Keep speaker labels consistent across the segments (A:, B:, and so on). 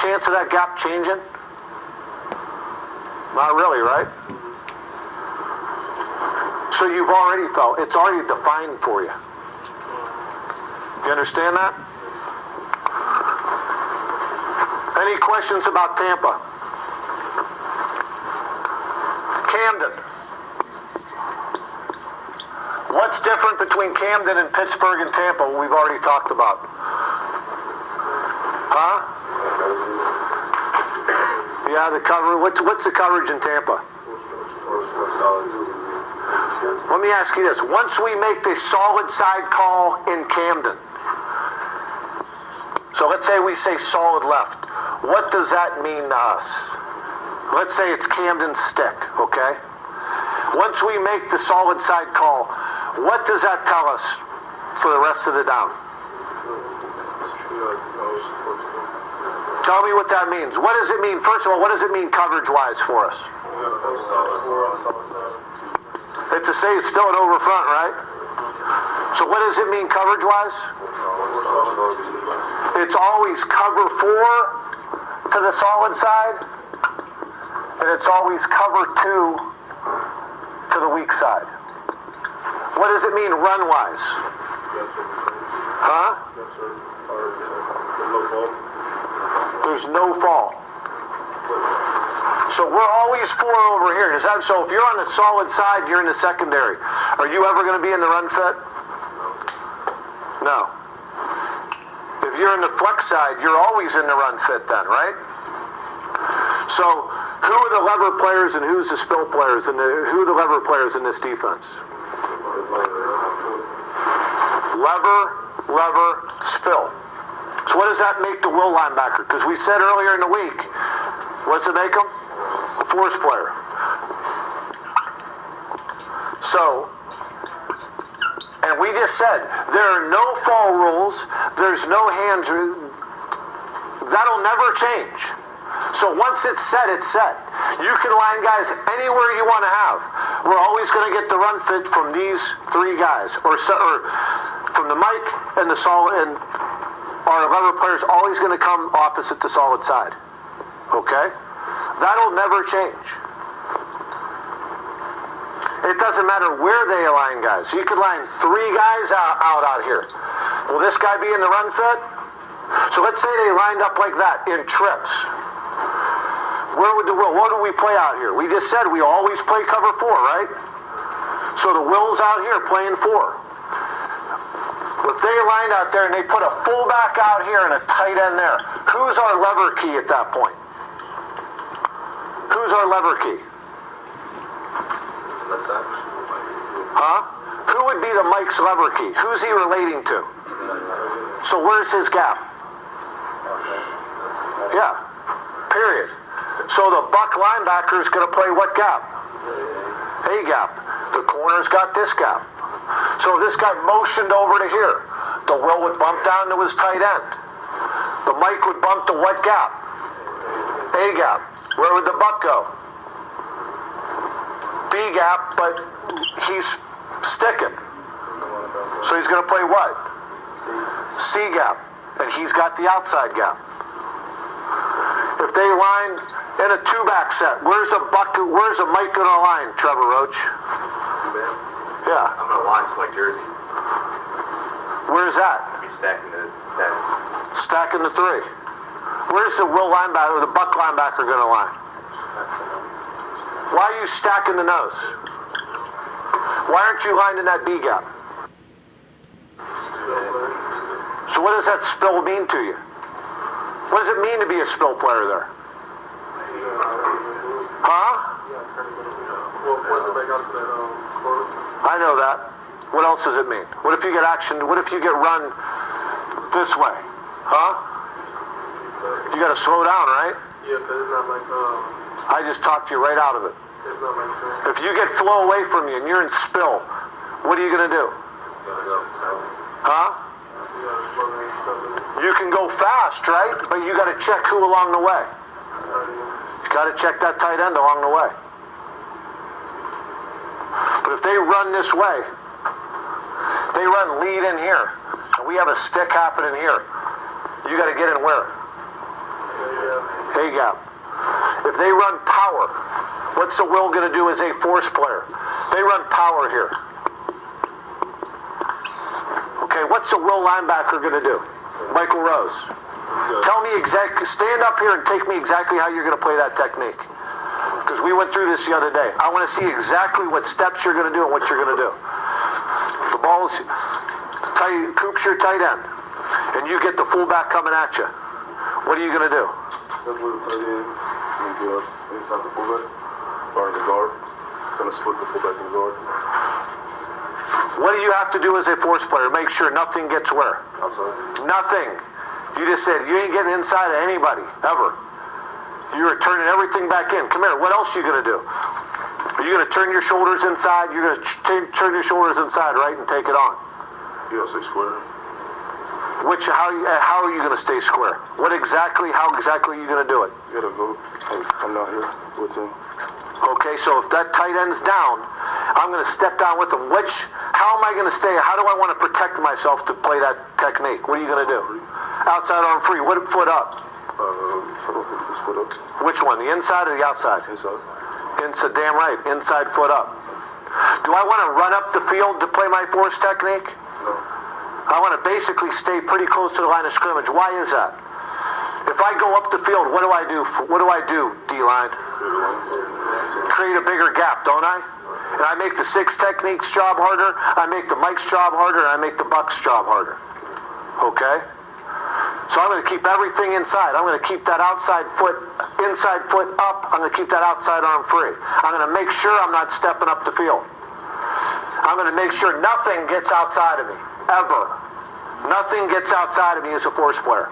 A: chance of that gap changing? Not really, right? So you've already felt, it's already defined for you. You understand that? Any questions about Tampa? Camden. What's different between Camden and Pittsburgh and Tampa? We've already talked about. Huh? Yeah, the cover. What's the coverage in Tampa? Let me ask you this. Once we make the solid side call in Camden, so let's say we say solid left, what does that mean to us? Let's say it's Camden stick, okay? Once we make the solid side call, what does that tell us for the rest of the down? Tell me what that means. What does it mean? First of all, what does it mean coverage-wise for us? It's to say it's still an over front, right? So what does it mean coverage-wise? It's always cover 4 to the solid side, and it's always cover 2 to the weak side. What does it mean run-wise? Huh? There's no fall. So we're always 4 over here. So if you're on the solid side, you're in the secondary. Are you ever going to be in the run fit? No. If you're in the flex side, you're always in the run fit then, right? So who are the lever players and who's the spill players and who are the lever players in this defense? Lever, spill. So what does that make the will linebacker? Because we said earlier in the week, what does it make him? A force player. So, and we just said, there are no fall rules, there's no hands, that'll never change. So once it's set, it's set. You can line guys anywhere you want to have. We're always going to get the run fit from these 3 guys, or from the mic and the solid, and our lever player's always going to come opposite the solid side. Okay? That'll never change. It doesn't matter where they align guys. You could line 3 guys out here. Will this guy be in the run fit? So let's say they lined up like that in trips. What do we play out here? We just said we always play cover 4, right? So the Will's out here playing 4. If they lined out there and they put a fullback out here and a tight end there, who's our lever key at that point? Who's our lever key? Huh? Who would be the Mike's lever key? Who's he relating to? So where's his gap? Yeah. Period. So the buck linebacker is going to play what gap? A gap. The corner's got this gap. So this guy motioned over to here. The Will would bump down to his tight end. The Mike would bump to what gap? A gap. Where would the buck go? B gap, but he's sticking. So he's going to play what? C gap. And he's got the outside gap. If they line in a 2-back set, where's a Mike going to line, Trevor Roach? Yeah.
B: I'm going to line just like Jersey.
A: Where's that?
B: I'll be stacking the 10.
A: Stacking the 3. Where's the Will linebacker or the buck linebacker going to line? Why are you stacking the nose? Why aren't you lined in that B gap? So what does that spill mean to you? What does it mean to be a spill player there? Huh? I know that. What else does it mean? What if you get action? What if you get run this way? Huh? You got to slow down, right?
C: Yeah, because it's not like,
A: I just talked you right out of it.
C: it's not like,
A: If you get flow away from you and you're in spill, what are you going to do? Huh? You can go fast, right? But you got to check who along the way. You got to check that tight end along the way. But if they run this way, they run lead in here, and we have a stick happening here, you got to get in where? Pay gap. If they run power, what's the will going to do as a force player? They run power here. Okay, what's the will linebacker going to do? Michael Rose. Tell me exactly, stand up here and take me exactly how you're going to play that technique. Because we went through this the other day. I want to see exactly what steps you're going to do and what you're going to do. The ball's tight, Coop's your tight end. And you get the fullback coming at you. What are you going to do?
D: That's what the tight end inside the fullback, or in the guard. Gonna split the fullback in the guard.
A: What do you have to do as a force player? Make sure nothing gets where?
D: Outside.
A: Nothing. You just said you ain't getting inside of anybody, ever. You're turning everything back in. Come here. What else are you going to do? Are you going to turn your shoulders inside? You're going to turn your shoulders inside, right, and take it on?
D: Yeah, stay square.
A: How are you going to stay square? How exactly are you going to do it?
D: You gotta go. I'm not here with him.
A: Okay, so if that tight end's down, I'm going to step down with him. How am I going to stay? How do I want to protect myself to play that technique? What are you going to do? Outside arm free. What foot up?
D: Foot up.
A: Which one? The inside or the outside?
D: Inside.
A: Inside. Damn right. Inside foot up. Do I want to run up the field to play my force technique?
D: No.
A: I want to basically stay pretty close to the line of scrimmage. Why is that? If I go up the field, what do I do? What do I do, D-line? Create a bigger gap, don't I? And I make the 6 techniques job harder, I make the Mike's job harder, and I make the Buck's job harder. Okay? So I'm going to keep everything inside. I'm going to keep that inside foot up. I'm going to keep that outside arm free. I'm going to make sure I'm not stepping up the field. I'm going to make sure nothing gets outside of me, ever. Nothing gets outside of me as a force player.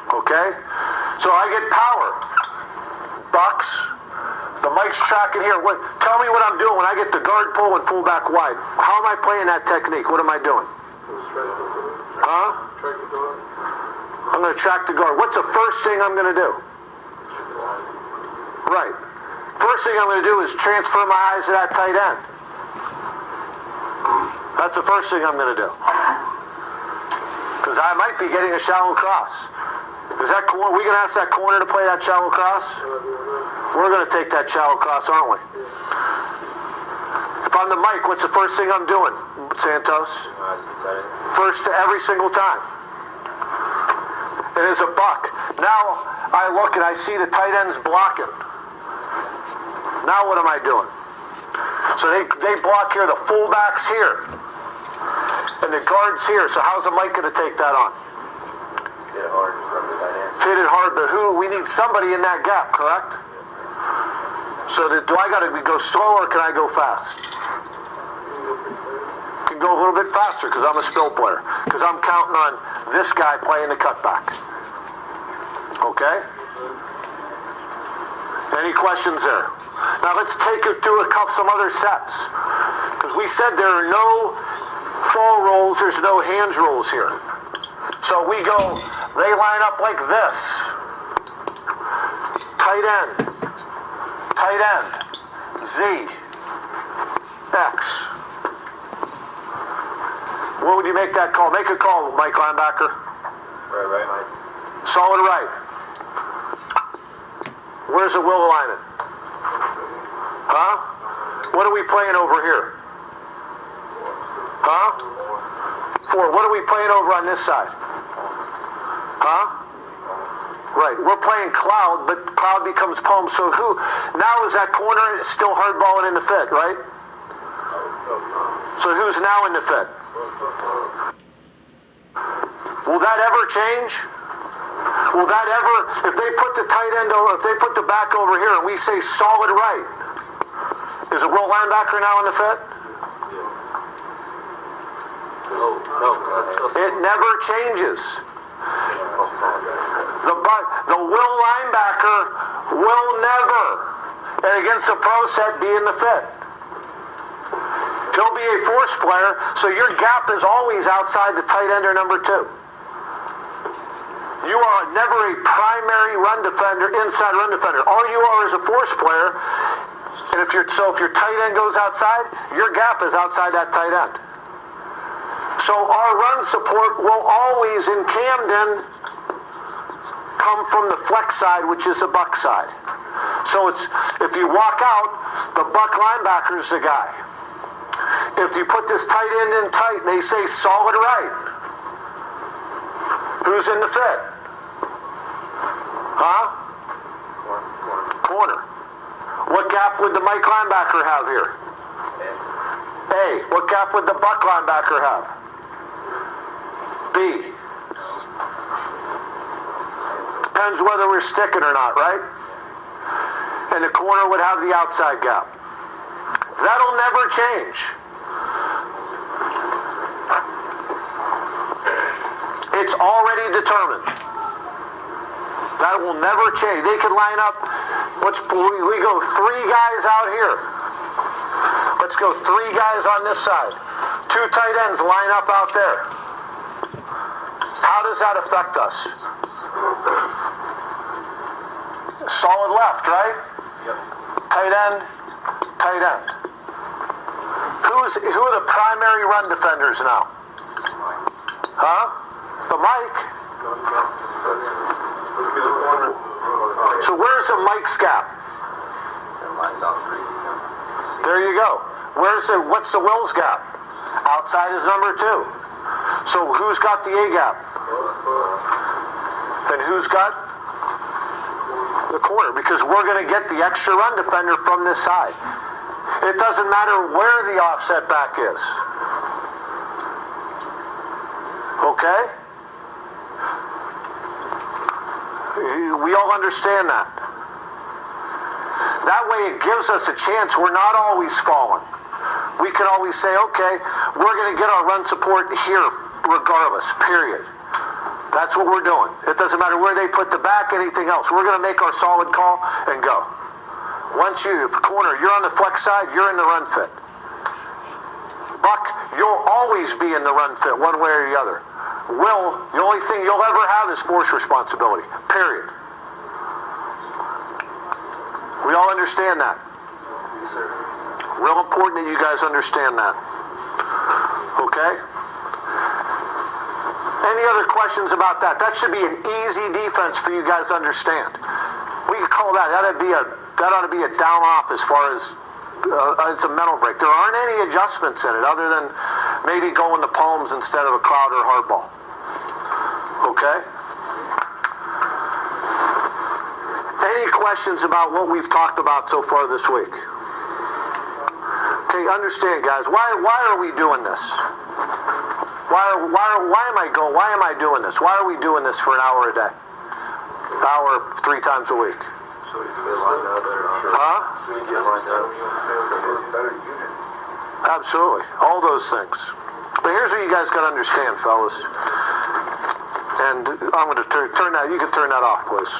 A: Okay? So I get power. Bucks. The Mike's tracking here. Tell me what I'm doing when I get the guard pull and fullback wide. How am I playing that technique? What am I doing? Huh?
C: Track the guard.
A: I'm going to track the guard. What's the first thing I'm going to do? Right. First thing I'm going to do is transfer my eyes to that tight end. That's the first thing I'm going to do. Because I might be getting a shallow cross. Is that corner? We going to ask that corner to play that shallow cross? We're going to take that shallow cross, aren't we? If I'm the Mike, what's the first thing I'm doing, Santos? First every single time. It is a buck. Now I look and I see the tight ends blocking. Now what am I doing? So they block here, the fullback's here. And the guard's here. So how's the Mike going to take that on?
B: Hit it hard from the tight end.
A: Hit it hard, but we need somebody in that gap, correct? So do I got to go slow or can I go fast? Can go a little bit faster because I'm a skill player. Because I'm counting on this guy playing the cutback. Okay? Any questions there? Now let's take it through some other sets. Because we said there are no fall rolls, there's no hands rolls here. So we go, they line up like this. Tight end, Z, X. What would you make that call? Make a call, Mike linebacker.
B: Right, Mike.
A: Solid right. Where's the will alignment? Huh? What are we playing over here? Huh? 4. What are we playing over on this side? Huh? Right. We're playing cloud, but cloud becomes poem. So now is that corner still hardballing in the fit, right? So who's now in the fit? Will that ever change? Will that ever, if they put the tight end over, if they put the back over here and we say solid right, is a will linebacker now in the fit?
B: No.
A: It never changes. The will linebacker will never, and against a pro set, be in the fit. He'll be a force player, so your gap is always outside the tight end or number 2. You are never a primary run defender, inside run defender. All you are is a force player, and if your tight end goes outside, your gap is outside that tight end. So our run support will always in Camden come from the flex side, which is the buck side. So it's, if you walk out, the buck linebacker is the guy. If you put this tight end in tight, they say solid right. Who's in the fit? Huh? Corner. What gap would the Mike linebacker have here? A. What gap would the buck linebacker have? B. Depends whether we're sticking or not, right? And the corner would have the outside gap. That'll never change. It's already determined. That will never change. They could line up, we go 3 guys out here. Let's go 3 guys on this side. 2 tight ends line up out there. How does that affect us? Solid left, right?
B: Yep.
A: Tight end, tight end. Who are the primary run defenders now? Huh? The Mike. So where's the Mike's gap? There you go. What's the Will's gap? Outside is number 2. So who's got the A gap? And who's got the corner? Because we're going to get the extra run defender from this side. It doesn't matter where the offset back is. Okay? We all understand that. That way it gives us a chance. We're not always falling. We can always say, okay, we're going to get our run support here regardless, period. That's what we're doing. It doesn't matter where they put the back, anything else. We're going to make our solid call and go. Once if corner, you're on the flex side, you're in the run fit. Buck, you'll always be in the run fit one way or the other. Will, the only thing you'll ever have is force responsibility, period. We all understand that.
C: Yes, sir.
A: Real important that you guys understand that. Okay? Any other questions about that? That should be an easy defense for you guys to understand. We could call that. That ought to be a down off as far as it's a mental break. There aren't any adjustments in it other than maybe going to palms instead of a cloud or hardball. Okay? Any questions about what we've talked about so far this week? Okay, understand, guys. Why are we doing this? Why am I doing this? Why are we doing this for an hour a day? Hour 3 times a week?
B: So we get lined up.
A: Huh?
B: So we get lined up. Better unit.
A: Absolutely. All those things. But here's what you guys got to understand, fellas. And I'm going to turn that, you can turn that off, please.